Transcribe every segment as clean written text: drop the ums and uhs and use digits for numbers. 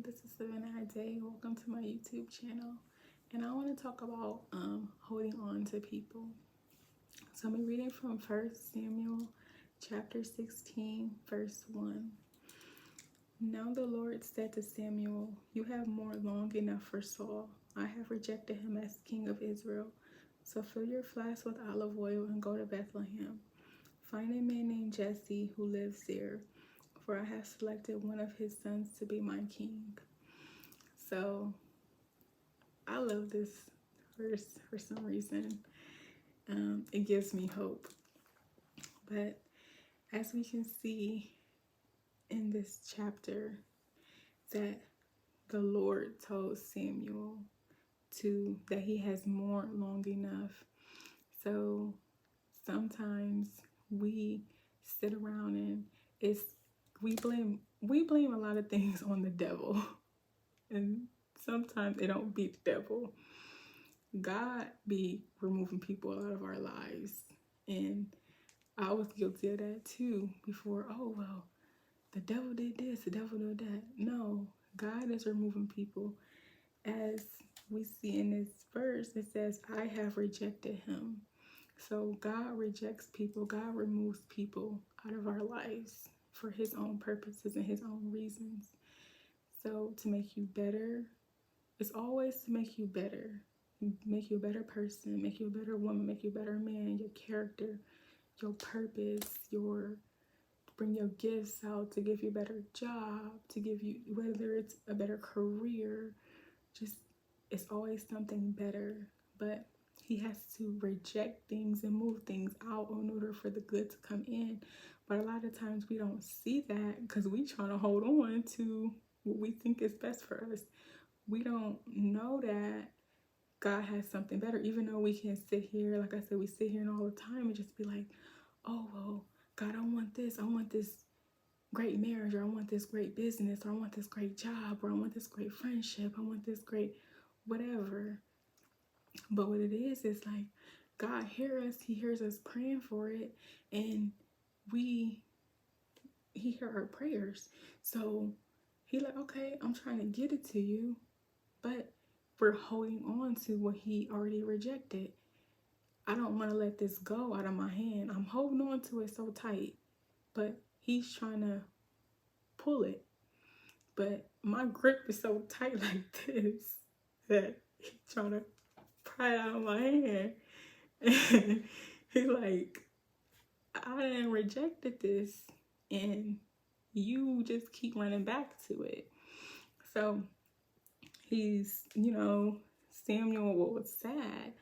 this is Savannah Day. Welcome to my YouTube channel. And I want to talk about holding on to people. So I'm reading from 1 Samuel chapter 16, verse 1. Now the Lord said to Samuel, "You have mourned long enough for Saul. I have rejected him as king of Israel. So fill your flask with olive oil and go to Bethlehem. Find a man named Jesse who lives there, for I have selected one of his sons to be my king." So I love this verse for some reason. It gives me hope. But as we can see in this chapter, that the Lord told Samuel that he has mourned long enough. So sometimes we sit around and we blame a lot of things on the devil. And sometimes it don't beat the devil. God be removing people out of our lives. And I was guilty of that too before. Oh, well, the devil did this, the devil did that. No, God is removing people. As we see in this verse, it says, I have rejected him. So God rejects people. God removes people out of our lives for his own purposes and his own reasons. So to make you better, it's always to make you better. Make you a better person, make you a better woman, make you a better man, your character, your purpose, bring your gifts out to give you a better job, to give you, whether it's a better career, just it's always something better. But he has to reject things and move things out in order for the good to come in. But a lot of times we don't see that because we trying to hold on to what we think is best for us. We don't know that God has something better, even though we can sit here, like I said, we sit here and all the time and just be like, oh, well, God, I want this great marriage, or I want this great business, or I want this great job, or I want this great friendship, I want this great whatever. But what it is like God hears us, he hears us praying for it, and he hears our prayers. So he like, okay, I'm trying to get it to you, but we're holding on to what he already rejected. I don't want to let this go out of my hand. I'm holding on to it so tight, but he's trying to pull it. But my grip is so tight like this that he's trying to pry it out of my hand. And he's like, I done rejected this, and you just keep running back to it. So he's, Samuel was sad.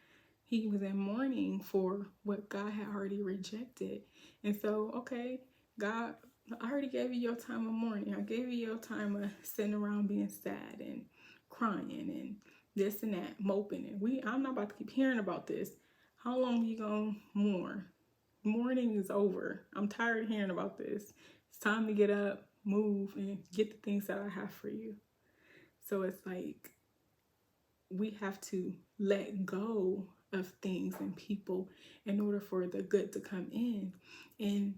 He was in mourning for what God had already rejected. And so, okay, God, I already gave you your time of mourning. I gave you your time of sitting around being sad and crying and this and that, moping. And I'm not about to keep hearing about this. How long are you going to mourn? Mourning is over. I'm tired of hearing about this. It's time to get up, move, and get the things that I have for you. So it's like we have to let go of things and people in order for the good to come in. And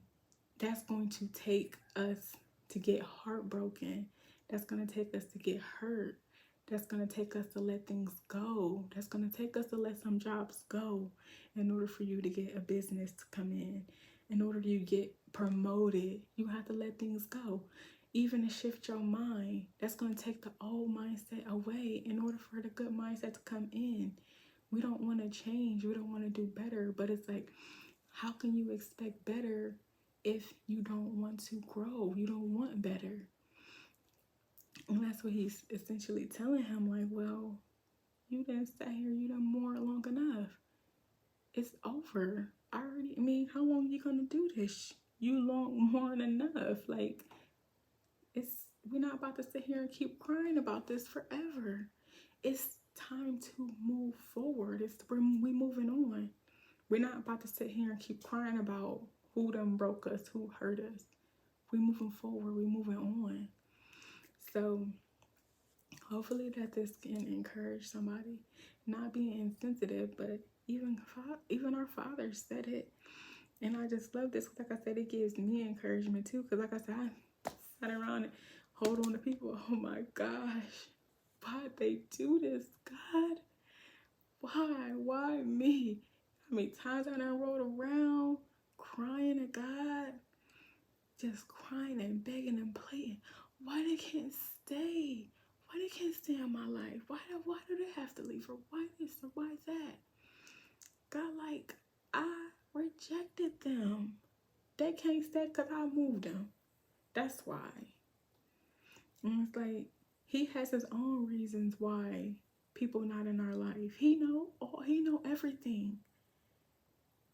that's going to take us to get heartbroken. That's going to take us to get hurt. That's going to take us to let things go. That's going to take us to let some jobs go in order for you to get a business to come in. In order to get promoted, you have to let things go. Even to shift your mind, that's going to take the old mindset away in order for the good mindset to come in. We don't want to change. We don't want to do better. But it's like, how can you expect better if you don't want to grow? You don't want better. And that's what he's essentially telling him, like, well, you didn't stay here. You done mourned long enough. It's over. How long are you going to do this? You mourn enough. Like, we're not about to sit here and keep crying about this forever. It's time to move forward. We moving on. We're not about to sit here and keep crying about who done broke us, who hurt us. We moving forward. We moving on. So hopefully that this can encourage somebody. Not being insensitive, but even our Father said it. And I just love this. Like I said, it gives me encouragement too. Because like I said, I sat around and hold on to people. Oh my gosh. Why'd they do this, God? Why? Why me? How many times I done rolled around crying to God, just crying and begging and pleading. Why they can't stay? Why they can't stay in my life? Why do they have to leave? Or why this or why that? God, like, I rejected them. They can't stay because I moved them. That's why. And it's like, he has his own reasons why people not in our life. He know everything.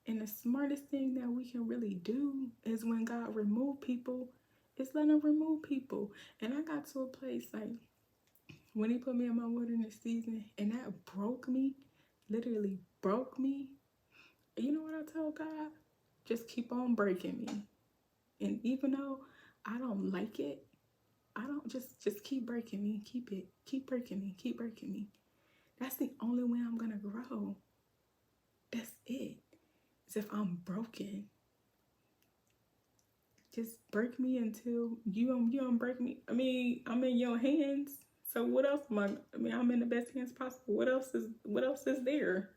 And the smartest thing that we can really do is when God remove people, is let him remove people. And I got to a place like when he put me in my wilderness season and that broke me, literally broke me. You know what I told God? Just keep on breaking me. And even though I don't like it, I don't just keep breaking me. Keep breaking me. Keep breaking me. That's the only way I'm gonna grow. That's it. As if I'm broken. Just break me until you don't break me. I mean, I'm in your hands. So what else am I mean, I'm in the best hands possible. What else is there?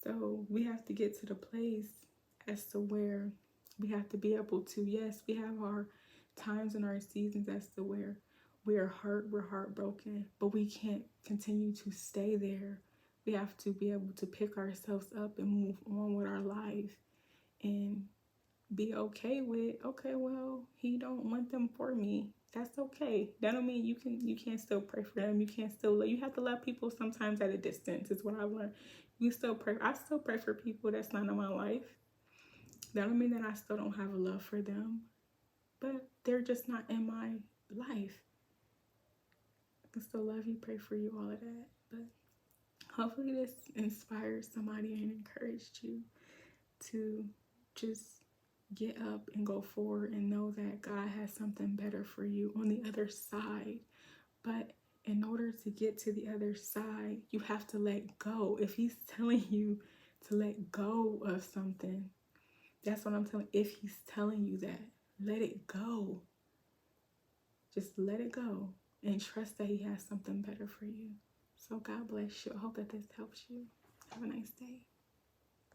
So we have to get to the place as to where we have to be able to, yes, we have our times and our seasons as to where we are hurt, we're heartbroken, but we can't continue to stay there. We have to be able to pick ourselves up and move on with our life and be okay with, okay, well, he don't want them for me. That's okay. That don't mean you can't still pray for them. You can't still you have to love people sometimes at a distance is what I've learned. You still pray. I still pray for people that's not in my life. That don't mean that I still don't have a love for them. But they're just not in my life. I can still love you, pray for you, all of that. But hopefully this inspires somebody and encouraged you to just get up and go forward and know that God has something better for you on the other side. But in order to get to the other side, you have to let go. If he's telling you to let go of something, that's what I'm telling you. If he's telling you that, let it go. Just let it go and trust that he has something better for you. So God bless you. I hope that this helps you. Have a nice day.